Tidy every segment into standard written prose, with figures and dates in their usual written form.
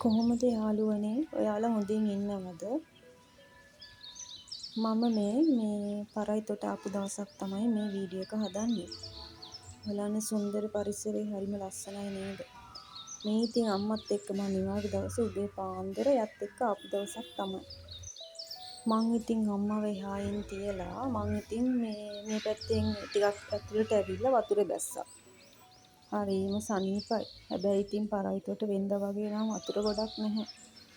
කොහොමද යාළුවනේ ඔයාලා හොඳින් ඉන්නවද? මම මේ පරයිතොට ආපු දවසක් තමයි මේ වීඩියෝ එක හදන්නේ. බලන්න සුන්දර පරිසරේ හරිම ලස්සනයි නේද? මේ ඉතින් අම්මත් එක්ක මම නිවාඩු දවසේ උදේ පාන්දර එයත් එක්ක ආපු දවසක් තමයි. මං ඉතින් අම්මව එහායින් තියලා මං ඉතින් මේ පැත්තෙන් ටිකක් ඇතුළට ඇවිල්ලා වතුරේ බැස්සා. හරිම සනීපයි. හැබැයි ඉතින් පරයිතොට වෙන්ද වගේ නම් වතුර ගොඩක් නැහැ.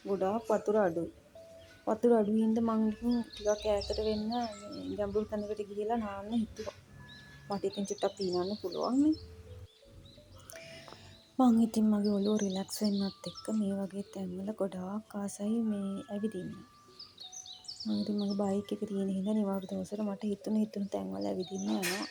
ගොඩාක් වතුර අඩුයි. වතුර අඩු හින්දා මං ඉතින් ටිකක් ඈතට වෙන්න ගැඹුරු තැනකට ගිහිල්ලා නාන්න හිතුවා. මට ඉතින් චුට්ටක් පීනන්න පුළුවන් නේ. මං ඉතින් මගේ ඔළුව රිලැක්ස් වෙන්නත් එක්ක මේ වගේ තැන්වල ගොඩාක් ආසයි මේ ඇවිදින්න. මං ඉතින් මගේ බයික් එක තියෙන හින්දා නිවාඩු දවසට මට හිතුණු තැන්වල ඇවිදින්න යනවා.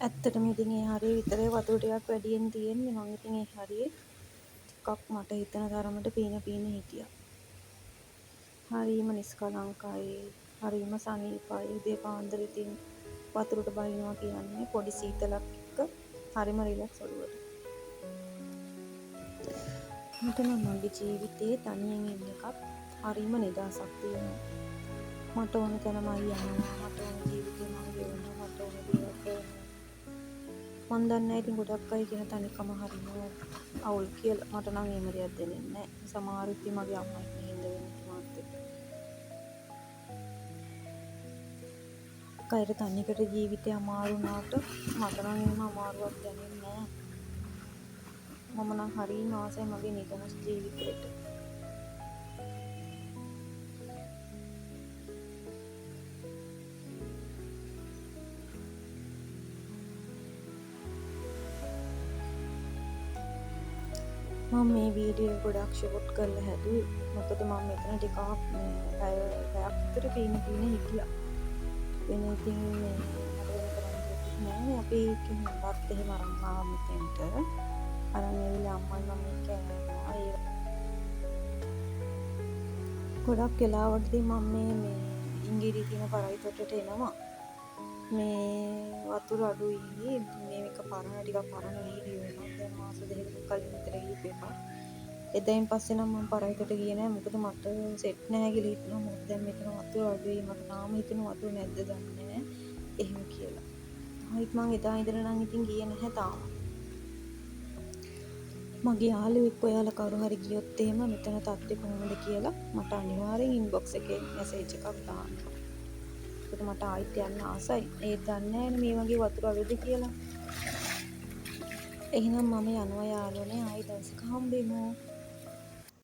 ඇත්තටම ඉතින් ඒ හරිය විතරේ වතුර ටිකක් වැඩියෙන් තියෙන්නේ. මං ඉතින් ඒ හරිය ටිකක් මට හිතන තරමට පීන හිටියා. හරිම නිස්කලංකයි, හරිම සනීපයි. උදේ පාන්දර ඉතින් වතුරට බහිනවා කියන්නේ පොඩි සීතලක් එක්ක හරිම රිලැක්ස් ඔළුවට. මට නම් මගේ ජීවිතේ තනියෙන් ඉන්න එකත් හරිම නිදහසක් තියෙනවා. මට ඕන තැන මම යනවා, මට ඕන ජීවිතේ මම ගෙවනවා, මට ඕන දේවල් කරනවා. මන් දන්නේ ඉතින් ගොඩක් අය කියන තනිකම හරිම අවුල් කියලා. මට නම් එහෙම දෙයක් දැනෙන්නේ නැහැ. සමහර ඉතින් මගේ අම්මා ඉන්න හින්දා වෙන්නේ මාත් එක්ක. කයර තනියකට ජීවිතේ අමාරු වුණාට මට නම් එහෙම අමාරුවක් දැනෙන්නේ නැහැ. මම නම් හරිම ආසයි මගේ නිදහස් ජීවිතේට. මම මේ වීඩියෝ ගොඩක් ෂෝට් කරලා හැදුවේ. මොකද මම මෙතන ටිකක් පැයක් විතර පීන හිටියා. වෙන ඉතින් මට වෙන කරන්න දෙයක් නෑ. අපි කිව්වත් එහෙම අරන් ආවා මෙතෙන්ට. අරන් ඇවිල්ලා අම්මයි මම කෑවා. ඒ ගොඩක් වෙලාවට ඉතින් මම මේ ඉංගිරි තියෙන පරයිතොටට එනවා. මේ වතුර අඩුයි. මේක ටිකක් පරණ වීඩියෝ එකක්. දැන් මාස දෙකකට කලින් විතර ගිහපු එකක්. එදායින් පස්සේ නම් මම පරයිතොට ගියේ නෑ. මොකද මට සෙට් නෑ කියලා හිතුණා. මොකද දැන් මෙතන වතුර අඩුයි. මට තාම හිතෙනවා වතුර නැද්ද දන්නේ නෑ. එහෙම කියලා. ආයිත් මං එදා ඉඳලා නම් ඉතින් ගියේ නැහැ තාම. මගේ යාළුවෙක් ඔයාලා කවුරු හරි ගියොත් එහෙම මෙතන තත්ත්වය කොහොමද කියලා මට අනිවාර්යෙන් ඉන්බොක්ස් එකේ මැසේජ් එකක් දාන්න. ඒකට මට ආයිත් යන්න ආසයි. ඒත් දන්නේ නැහැ මේ වගේ වතුර අඩුද කියලා. එහෙනම් මම යනවා යාළුවනේ. ආයි දවසක හම්බෙමු.